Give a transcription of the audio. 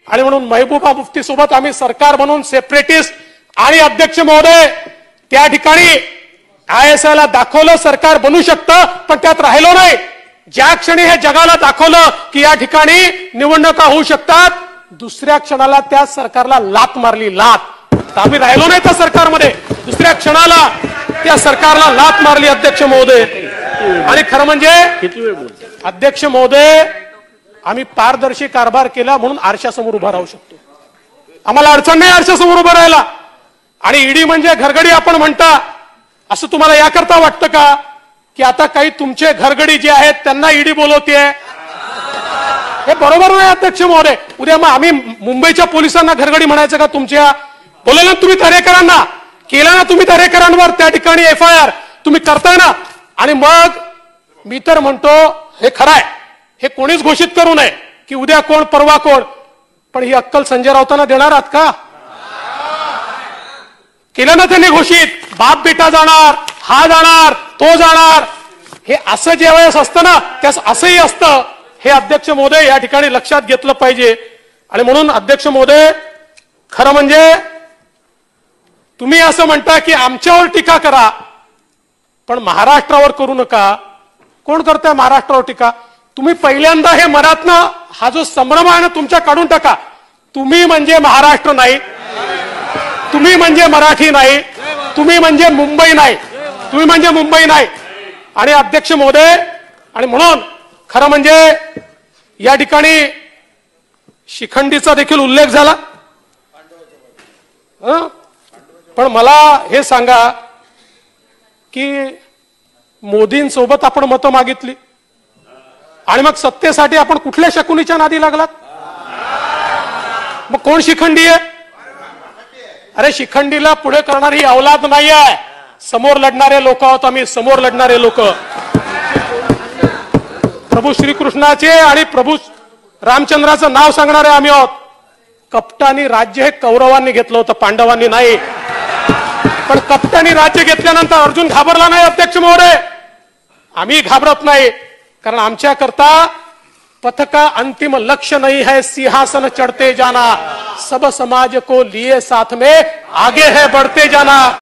आणि म्हणून महबूबा मुफ्ती सोबत आम्ही सरकार बनवून सेपरेटिस्ट आणि अध्यक्ष महोदय त्या ठिकाणी ISIला दाखवलं सरकार बनू शकतं, पण त्यात राहिलो नाही. ज्या क्षणी हे जगाला दाखवलं की या ठिकाणी निवडणुका होऊ शकतात, दुसऱ्या क्षणाला त्या सरकारला लात मारली, लात. आम्ही राहिलो नाही त्या सरकारमध्ये, दुसऱ्या क्षणाला त्या सरकारला लात मारली अध्यक्ष महोदय. आणि खरं म्हणजे अध्यक्ष महोदय, आम्ही पारदर्शी कारभार केला म्हणून आरशासमोर उभा राहू शकतो. आम्हाला अडचण नाही आरशासमोर उभं राहायला. आणि ईडी म्हणजे घरगडी आपण म्हणता, असं तुम्हाला याकरता वाटतं का की आता काही तुमचे घरगडी जे आहेत त्यांना ईडी बोलवतेय? हे बरोबर नाही अध्यक्ष महोदय. उद्या मग आम्ही मुंबईच्या पोलिसांना घरगडी म्हणायचं का तुमच्या? बोलवलं ना तुम्ही दरेकरांना, केलं ना तुम्ही दरेकरांवर त्या ठिकाणी FIR तुम्ही करताय ना. आणि मग मी तर म्हणतो हे खरं आहे, हे कोणीच घोषित करू नये की उद्या कोण परवा कोण, पण ही अक्कल संजय राऊतांना देणार आहात का? केलं ना त्यांनी घोषित, बाप बेटा जाणार, हा जाणार, तो जाणार. हे असं ज्यावेळेस असतं ना त्यास असंही असतं, हे अध्यक्ष महोदय या ठिकाणी लक्षात घेतलं पाहिजे. आणि म्हणून अध्यक्ष महोदय, खरं म्हणजे तुम्ही असं म्हणता की आमच्यावर टीका करा पण महाराष्ट्रावर करू नका. कोण करताय महाराष्ट्रावर टीका? तुम्ही पहिल्यांदा हे मनातनं हा जो संभ्रम आहे ना तुमच्या काढून टाका. तुम्ही म्हणजे महाराष्ट्र नाही, तुम्ही म्हणजे मराठी नाही, तुम्ही म्हणजे मुंबई नाही, तुम्ही म्हणजे मुंबई नाही. आणि अध्यक्ष महोदय, आणि म्हणून खरं म्हणजे या ठिकाणी शिखंडीचा देखील उल्लेख झाला. पण मला हे सांगा की मोदींसोबत आपण मतं मागितली आणि मग सत्तेसाठी आपण कुठल्या शकुनीच्या नादी लागलात? मग कोण शिखंडी आहे? अरे शिखंडीला पुढे करणारी औलाद नाही आहे, समोर लढणारे लोक आहोत आम्ही, समोर लढणारे लोक. प्रभू श्रीकृष्णाचे आणि प्रभू रामचंद्राचं नाव सांगणारे आम्ही आहोत. कपटानी राज्य हे कौरवांनी घेतलं होतं, पांडवांनी नाही. पण कपटानी राज्य घेतल्यानंतर अर्जुन घाबरला नाही अध्यक्ष महोदय. आम्ही घाबरत नाही, कारण आमच्या करता पथ का अंतिम लक्ष्य नहीं है सिंहासन चढ़ते जाना, सब समाज को लिए साथ में आगे है बढ़ते जाना.